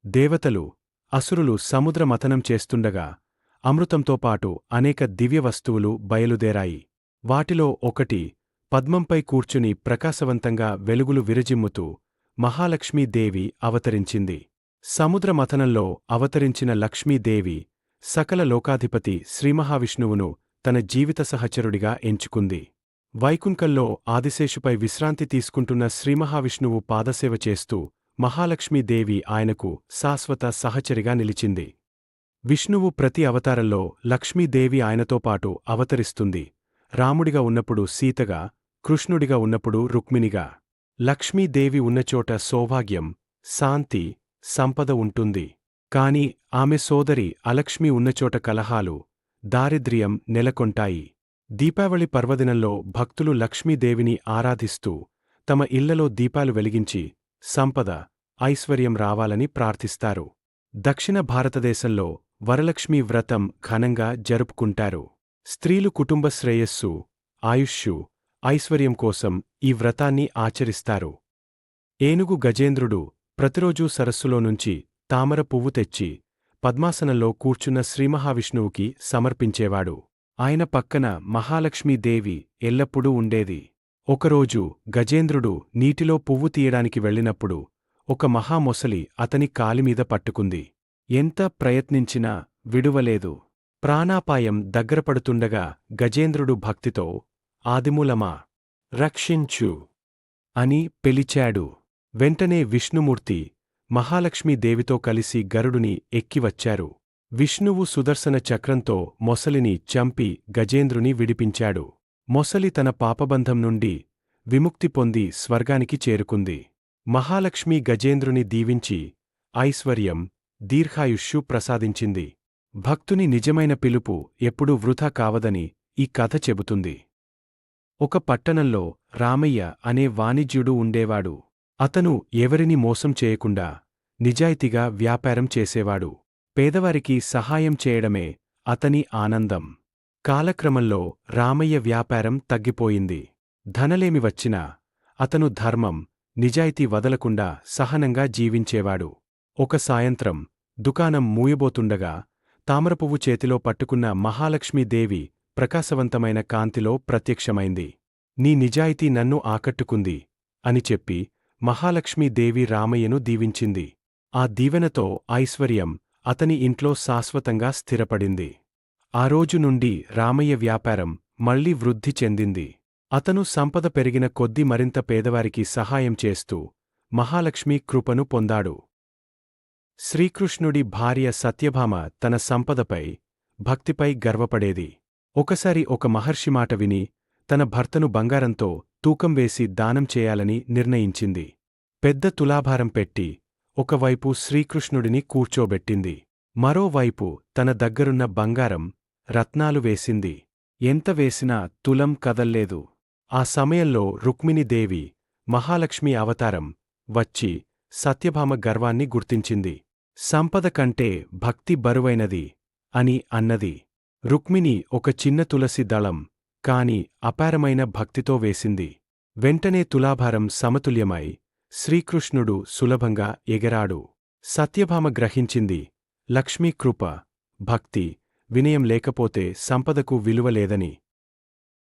దేవతలు, అసురులు సముద్ర మథనం చేస్తుండగా అమృతంతో పాటు అనేక దివ్య వస్తువులు బయలుదేరాయి. వాటిలో ఒకటి పద్మంపై కూర్చుని ప్రకాశవంతంగా వెలుగులు విరజిమ్ముతూ మహాలక్ష్మీదేవి అవతరించింది. సముద్ర మథనంలో అవతరించిన లక్ష్మీదేవి సకల లోకాధిపతి శ్రీమహావిష్ణువును తన జీవిత సహచరుడిగా ఎంచుకుంది. వైకుంఠంలో ఆదిశేషుపై విశ్రాంతి తీసుకుంటున్న శ్రీమహావిష్ణువు పాదసేవ చేస్తూ మహాలక్ష్మీదేవి ఆయనకు శాశ్వత సహచరిగా నిలిచింది. విష్ణువు ప్రతి అవతారంలో లక్ష్మీదేవి ఆయనతో పాటు అవతరిస్తుంది. రాముడిగా ఉన్నప్పుడు సీతగా, కృష్ణుడిగా ఉన్నప్పుడు రుక్మిణిగా. లక్ష్మీదేవి ఉన్నచోట సౌభాగ్యం, శాంతి, సంపద ఉంటుంది. కాని ఆమె సోదరి అలక్ష్మి ఉన్నచోట కలహాలు, దారిద్ర్యం నెలకొంటాయి. దీపావళి పర్వదినంలో భక్తులు లక్ష్మీదేవిని ఆరాధిస్తూ తమ ఇళ్లలో దీపాలు వెలిగించి సంపద, ఐశ్వర్యం రావాలని ప్రార్థిస్తారు. దక్షిణ భారతదేశంలో వరలక్ష్మీ వ్రతం ఘనంగా జరుపుకుంటారు. స్త్రీలు కుటుంబ శ్రేయస్సు, ఆయుష్షు, ఐశ్వర్యం కోసం ఈ వ్రతాన్ని ఆచరిస్తారు. ఏనుగు గజేంద్రుడు ప్రతిరోజూ సరస్సులోనుంచి తామర పువ్వు తెచ్చి పద్మాసనంలో కూర్చున్న శ్రీమహావిష్ణువుకి సమర్పించేవాడు. ఆయన పక్కన మహాలక్ష్మీదేవి ఎల్లప్పుడూ ఉండేది. ఒకరోజు గజేంద్రుడు నీటిలో పువ్వు తీయడానికి వెళ్ళినప్పుడు ఒక మహామొసలి అతని కాలిమీద పట్టుకుంది. ఎంత ప్రయత్నించినా విడువలేదు. ప్రాణాపాయం దగ్గరపడుతుండగా గజేంద్రుడు భక్తితో ఆదిమూలమా, రక్షించు అని పిలిచాడు. వెంటనే విష్ణుమూర్తి మహాలక్ష్మీదేవితో కలిసి గరుడుని ఎక్కివచ్చారు. విష్ణువు సుదర్శన చక్రంతో మొసలిని చంపి గజేంద్రుని విడిపించాడు. మొసలి తన పాపబంధం నుండి విముక్తి పొంది స్వర్గానికి చేరుకుంది. మహాలక్ష్మి గజేంద్రుని దీవించి ఐశ్వర్యం, దీర్ఘాయుష్షు ప్రసాదించింది. భక్తుని నిజమైన పిలుపు ఎప్పుడూ వృథా కావదని ఈ కథ చెబుతుంది. ఒక పట్టణంలో రామయ్య అనే వాణిజ్యుడు ఉండేవాడు. అతను ఎవరినీ మోసం చేయకుండా నిజాయితీగా వ్యాపారం చేసేవాడు. పేదవారికి సహాయం చేయడమే అతని ఆనందం. కాలక్రమంలో రామయ్య వ్యాపారం తగ్గిపోయింది. ధనలేమి వచ్చినా అతను ధర్మం, నిజాయితీ వదలకుండా సహనంగా జీవించేవాడు. ఒక సాయంత్రం దుకాణం మూయబోతుండగా తామరపువ్వు చేతిలో పట్టుకున్న మహాలక్ష్మీదేవి ప్రకాశవంతమైన కాంతిలో ప్రత్యక్షమైంది. నీ నిజాయితీ నన్ను ఆకట్టుకుంది అని చెప్పి మహాలక్ష్మీదేవి రామయ్యను దీవించింది. ఆ దీవెనతో ఐశ్వర్యం అతని ఇంట్లో శాశ్వతంగా స్థిరపడింది. ఆ రోజు నుండి రామయ్య వ్యాపారం మళ్లీ వృద్ధి చెందింది. అతను సంపద పెరిగిన కొద్దీ మరింత పేదవారికి సహాయం చేస్తూ మహాలక్ష్మి కృపను పొందాడు. శ్రీకృష్ణుడి భార్య సత్యభామ తన సంపదపై, భక్తిపై గర్వపడేది. ఒకసారి ఒక మహర్షి మాట విని తన భర్తను బంగారంతో తూకం వేసి దానం చేయాలని నిర్ణయించింది. పెద్ద తులాభారం పెట్టి ఒకవైపు శ్రీకృష్ణుడిని కూర్చోబెట్టింది. మరోవైపు తన దగ్గరున్న బంగారం, రత్నాలు వేసింది. ఎంత వేసినా తులం కదల్లేదు. ఆ సమయంలో రుక్మిణీదేవి, మహాలక్ష్మి అవతారం వచ్చి సత్యభామ గర్వాన్ని గుర్తించింది. సంపద కంటే భక్తి బరువైనది అని అన్నది. రుక్మిణి ఒక చిన్న తులసి దళం కాని అపారమైన భక్తితో వేసింది. వెంటనే తులాభారం సమతుల్యమై శ్రీకృష్ణుడు సులభంగా ఎగరాడు. సత్యభామ గ్రహించింది, లక్ష్మీ కృప, భక్తి, వినయం లేకపోతే సంపదకు విలువ లేదని.